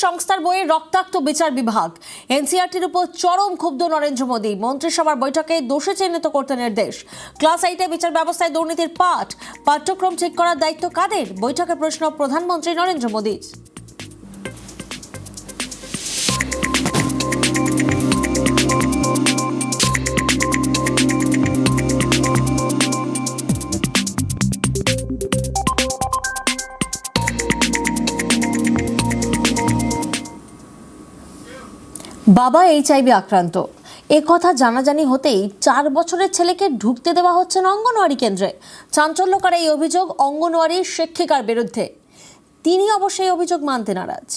সংস্থার বইয়ে রক্তাক্ত বিচার বিভাগ। এনসিআরটির উপর চরম ক্ষুব্ধ নরেন্দ্র মোদী। মন্ত্রিসভার বৈঠকে দোষী চিহ্নিত করতে নির্দেশ। ক্লাস 8-এ বিচার ব্যবস্থায় দুর্নীতির পাঠ্যক্রম ঠিক করার দায়িত্ব কাদের? বৈঠকে প্রশ্ন প্রধানমন্ত্রী নরেন্দ্র মোদীর। বাবা HIV আক্রান্ত, এ কথা জানাজানি হতেই 4 বছরের ছেলেকে ঢুকতে দেওয়া হচ্ছে না অঙ্গনওয়াড়ি কেন্দ্রে। চাঞ্চল্যকর এই অভিযোগ অঙ্গনওয়াড়ির শিক্ষিকার বিরুদ্ধে। তিনি অবশ্যই অভিযোগ মানতে নারাজ।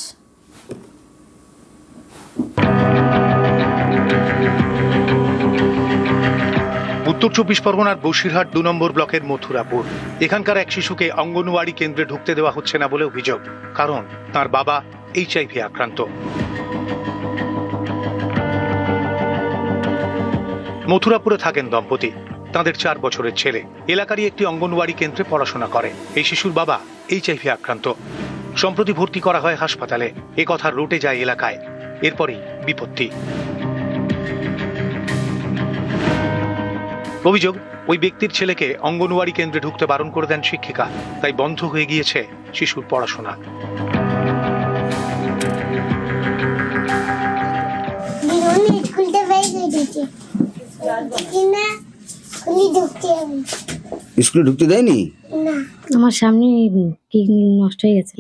উত্তর 24 পরগনার বসিরহাট 2 নম্বর ব্লকের মথুরাপুর। এখানকার এক শিশুকে অঙ্গনওয়াড়ি কেন্দ্রে ঢুকতে দেওয়া হচ্ছে না বলে অভিযোগ, কারণ তার বাবা HIV আক্রান্ত। মথুরাপুরে থাকেন দম্পতি, তাদের 4 বছরের ছেলে এলাকারই একটি অঙ্গনওয়াড়ি কেন্দ্রে পড়াশোনা করে। এই শিশুর বাবা HIV আক্রান্ত, সম্প্রতি ভর্তি করা হয় হাসপাতালে। এ কথা রটে যায় এলাকায়, এরপরই বিপত্তি। অভিযোগ, ওই ব্যক্তির ছেলেকে অঙ্গনওয়াড়ি কেন্দ্রে ঢুকতে বারণ করে দেন শিক্ষিকা, তাই বন্ধ হয়ে গিয়েছে শিশুর পড়াশোনা। স্কুলে ঢুকতে দেয়নি? আমার সামনে কিডনি নষ্ট হয়ে গেছে,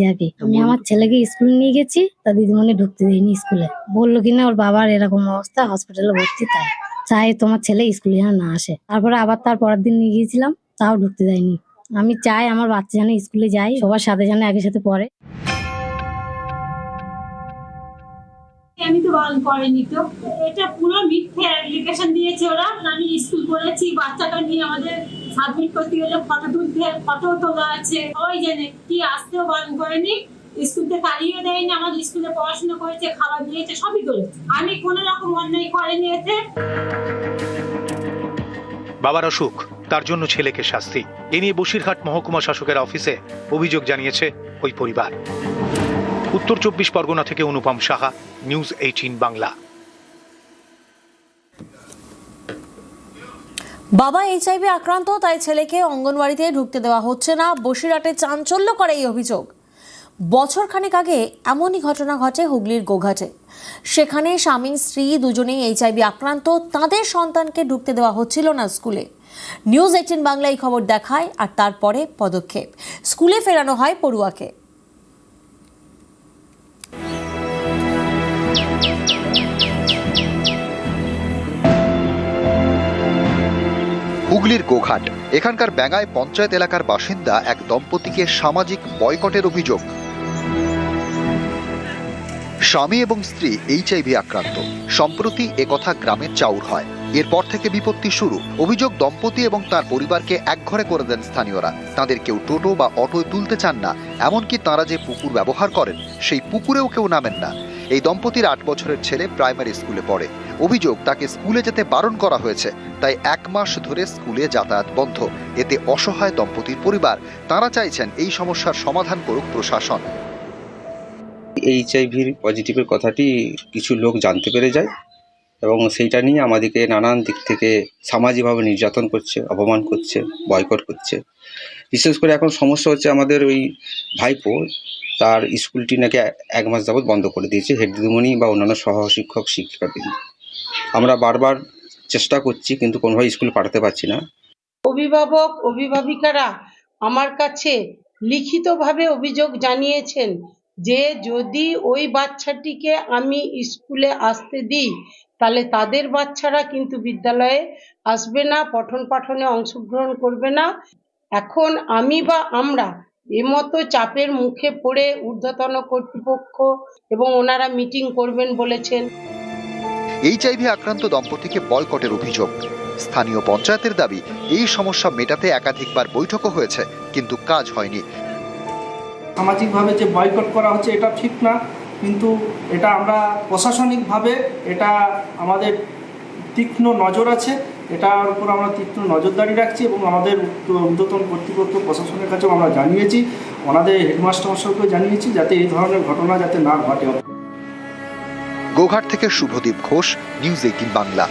যাবে। আমি আমার ছেলেকে স্কুলে নিয়ে গেছি, তা দিদিমণি ঢুকতে দেয়নি স্কুলে। বললো কিনা ওর বাবার এরকম অবস্থা, হসপিটালে ভর্তি, তাই চাই তোমার ছেলে স্কুলে যেন না আসে। তারপরে আবার তার পরের দিন নিয়ে গিয়েছিলাম, তাও ঢুকতে দেয়নি। আমি চাই আমার বাচ্চা যেন স্কুলে যায়, সবার সাথে যেন একই সাথে পড়ে। আমি তো বারণ করিনি, তো এটা পুরো মিথ্যে অ্যাপ্লিকেশন দিয়েছে ওরা। আমি স্কুল করেছি, বাচ্চাটা নিয়ে আমাদের সাবমিট করতে গেলে ফটো তোলা আছে, ওই জেনে কি আসতেও বারণ করেনি। স্কুলতে তাড়িয়ে দেয়নি, আমাদের স্কুলে পড়াশোনা করেছে, খাবার দিয়েছে, সবই করেছে। আমি কোনো রকম অন্যায় করিনি এতে। বাবার অসুখ, তার জন্য ছেলেকে শাস্তি, এ নিয়ে বসিরহাট মহকুমা শাসকের অফিসে অভিযোগ জানিয়েছে ওই পরিবার। উত্তর 24 পরগনা থেকে অনুপম সাহা, নিউজ 18 বাংলা। বাবা HIV আক্রান্ত, তাই ছেলেকে অঙ্গনওয়াড়িতে ঢুকতে দেওয়া হচ্ছে না। বসিরহাটে চাঞ্চল্য করে এই অভিযোগ। বছর খানেক আগে এমনই ঘটনা ঘটে হুগলির গোঘাটে। সেখানে স্বামী স্ত্রী দুজনেই HIV আক্রান্ত, তাদের সন্তানকে ঢুকতে দেওয়া হচ্ছিল না স্কুলে। নিউজ 18 বাংলা এই খবর দেখায়, আর তারপরে পদক্ষেপ, স্কুলে ফেরানো হয় পড়ুয়াকে। হুগলির গোঘাট, এখানকার ব্যাঙ্গায় পঞ্চায়েত এলাকার বাসিন্দা এক দম্পতিকে সামাজিক বয়কটের অভিযোগ। স্বামী এবং স্ত্রী HIV আক্রান্ত, সম্প্রতি একথা গ্রামে চাউর হয়। এরপর থেকে বিপত্তি শুরু। অভিযোগ, দম্পতি এবং তার পরিবারকে একঘরে করে দেন স্থানীয়রা। তাদের কেউ টোটো বা অটোয় তুলতে চান না, এমনকি তারা যে পুকুর ব্যবহার করেন সেই পুকুরেও কেউ নামেন না। এই দম্পতির 8 বছরের ছেলে প্রাইমারি স্কুলে পড়ে। অভিযোগ, তাকে স্কুলে যেতে বারণ করা হয়েছে, তাই 1 মাস ধরে স্কুলে যাতায়াত বন্ধ। এতে অসহায় দম্পতির পরিবার, তারা চাইছেন এই সমস্যার সমাধান করুক প্রশাসন। HIV পজিটিভের কথাটি কিছু লোক জানতে পেরে যায় এবং সেইটা নিয়ে আমাদেরকে নানান দিক থেকে সামাজিকভাবে নির্যাতন করছে, অপমান করছে, বয়কট করছে। বিশেষ করে এখন সমস্যা হচ্ছে আমাদের ওই ভাইপো, তার স্কুলটি নাকি 1 মাস যাবৎ বন্ধ করে দিয়েছে হেড দিদিমণি বা অন্যান্য সহশিক্ষক শিক্ষিকাবৃন্দ। আমরা বারবার চেষ্টা করছি, কিন্তু কোনোভাবে স্কুলে পাঠাতে পারছি না। অভিভাবক অভিভাবিকারা আমার কাছে লিখিতভাবে অভিযোগ জানিয়েছেন যে যদি ওই বাচ্চাটিকে আমি স্কুলে আসতে দিই, তাহলে তাদের বাচ্চারা কিন্তু বিদ্যালয়ে আসবে না, পঠন পাঠনে অংশগ্রহণ করবে না। এখন আমি বা আমরা এমতো চাপের মুখে পড়ে ঊর্ধ্বতন কর্তৃপক্ষ এবং ওনারা মিটিং করবেন বলেছেন। HIV আক্রান্ত দম্পতিকে বয়কটের অভিযোগ। স্থানীয় পঞ্চায়েতের দাবি, এই সমস্যা মেটাতে একাধিকবার বৈঠকও হয়েছে, কিন্তু কাজ হয়নি। সামাজিকভাবে যে বয়কট করা হচ্ছে এটা ঠিক না, কিন্তু এটা আমরা প্রশাসনিকভাবে এটা আমাদের তীক্ষ্ণ নজর আছে এটার উপর আমরা তীক্ষ্ণ নজরদারি রাখছি এবং আমাদের ঊর্ধ্বতন কর্তৃপক্ষ প্রশাসনের কাছেও আমরা জানিয়েছি, ওনাদের হেডমাস্টার মশাইকেও জানিয়েছি যাতে এই ধরনের ঘটনা যাতে না ঘটে। গোঘাট থেকে শুভদীপ ঘোষ, নিউজ 18 বাংলা।